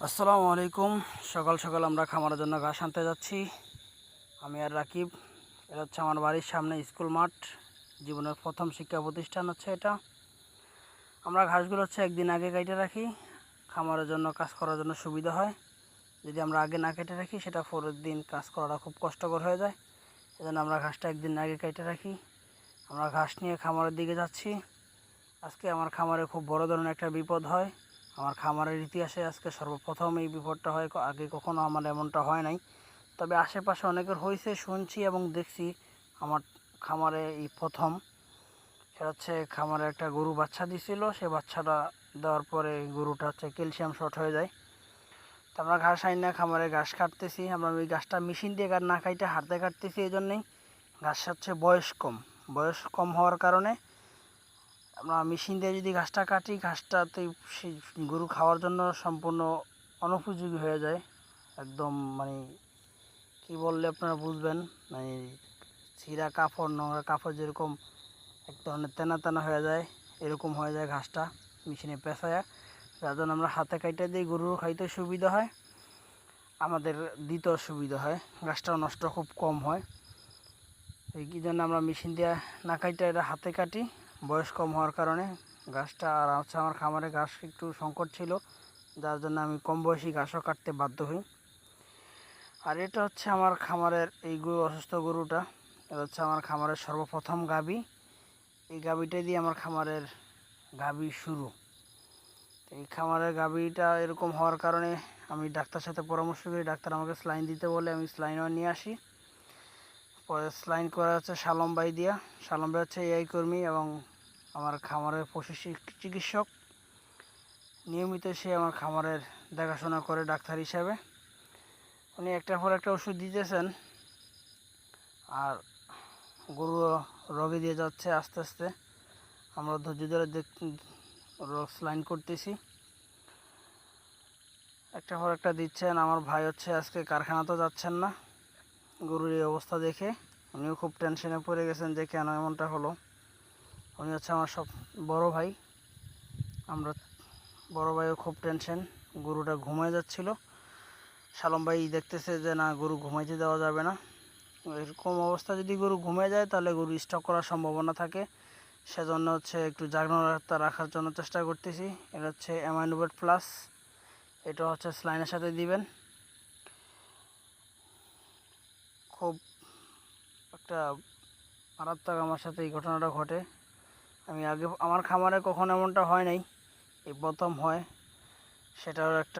আসসালামু আলাইকুম। সকাল সকাল আমরা খামারের জন্য ঘাস আনতে যাচ্ছি। আমি আর রাকিব। এটা হচ্ছে আমার বাড়ির সামনে স্কুল মাঠ। জীবনের প্রথম শিক্ষা প্রতিষ্ঠান হচ্ছে এটা। আমরা ঘাসগুলো হচ্ছে একদিন আগে কেটে রাখি, খামারের জন্য কাজ করার জন্য সুবিধা হয়। যদি আমরা আগে না কেটে রাখি সেটা পরের দিন কাজ করাটা খুব কষ্টকর হয়ে যায়। এজন্য আমরা ঘাসটা একদিন আগে কেটে রাখি। আমরা ঘাস নিয়ে খামারের দিকে যাচ্ছি। আজকে আমার খামারে খুব বড় ধরনের একটা বিপদ হয়। আমার খামারের ইতিহাসে আজকে সর্বপ্রথম এই বিপদটা হয়। আগে কখনো আমার এমনটা হয় নাই, তবে আশেপাশে অনেকের হয়েছে শুনছি এবং দেখছি। আমার খামারে এই প্রথম। সেটা হচ্ছে খামারে একটা গরু বাচ্চা দিছিল, সে বাচ্চাটা দেওয়ার পরে গরুটা হচ্ছে ক্যালসিয়াম শর্ট হয়ে যায়। তো আমরা ঘাস আইন না খামারে ঘাস কাটতেছি। আমরা ওই ঘাসটা মেশিন দিয়ে না কাটে হাতে কাটতেছি। এই জন্যেই ঘাস হচ্ছে বয়স কম হওয়ার কারণে আমরা মেশিন দিয়ে যদি ঘাসটা কাটি, ঘাসটাতে সেই গরু খাওয়ার জন্য সম্পূর্ণ অনুপযোগী হয়ে যায়। একদম মানে কি বললে আপনারা বুঝবেন, মানে ছিঁড়া কাপড়, নোংরা কাপড় যেরকম এক ধরনের তেনা তেনা হয়ে যায়, এরকম হয়ে যায় ঘাসটা মেশিনে পেঁচায়া। যার জন্য আমরা হাতে কাইটে দিই, গরুর খাইতে সুবিধা হয়, আমাদের দিতেও সুবিধা হয়, ঘাসটাও নষ্ট খুব কম হয়। এই জন্য আমরা মেশিন দিয়ে না কাইটে এটা হাতে কাটি, বয়স কম হওয়ার কারণে। ঘাসটা আর হচ্ছে আমার খামারে ঘাস একটু সংকট ছিল, যার জন্য আমি কম বয়সী ঘাসও কাটতে বাধ্য হই। আর এটা হচ্ছে আমার খামারের এই অসুস্থ গরুটা। এটা হচ্ছে আমার খামারের সর্বপ্রথম গাভী। এই গাভীটা দিয়ে আমার খামারের গাভী শুরু। এই খামারের গাভীটা এরকম হওয়ার কারণে আমি ডাক্তার সাথে পরামর্শ করি। ডাক্তার আমাকে স্লাইন দিতে বলে, আমি স্লাইনও নিয়ে আসি। পরে স্লাইন করা হচ্ছে শালম ভাই দিয়া। শালম ভাই হচ্ছে এআই কর্মী এবং আমার খামারের পশু চিকিৎসক। নিয়মিত সে আমার খামারের দেখাশোনা করে ডাক্তার হিসাবে। উনি একটার পর একটা ওষুধ দিতেছেন, আর গরু রোগে দিয়ে যাচ্ছে আস্তে আস্তে। আমরা ধৈর্য ধরে স্লাইন করতেছি, একটার পর একটা দিচ্ছেন। আমার ভাই হচ্ছে আজকে কারখানাতেও যাচ্ছেন না গরুর এই অবস্থা দেখে। উনিও খুব টেনশনে পড়ে গেছেন যে কেন এমনটা হলো। উনি হচ্ছে আমার সব বড় ভাই। আমরা বড় ভাইও খুব টেনশন, গরুটা ঘুমায় যাচ্ছিল। শালম ভাই দেখতেছে যে না, গরু ঘুমাইতে দেওয়া যাবে না। এরকম অবস্থা যদি গরু ঘুমে যায় তাহলে গরু স্টক করার সম্ভাবনা থাকে। সেজন্য হচ্ছে একটু জাগ্রতা রাখার জন্য চেষ্টা করতেছি। এটা হচ্ছে অ্যামাইনোভেট প্লাস, এটা হচ্ছে স্লাইনের সাথে দিবেন। খুব একটা মারাত্মক আমার সাথে এই ঘটনাটা ঘটে। আমি আগে আমার খামারে কখনো এমনটা হয় নাই, এই প্রথম হয়। সেটার একটা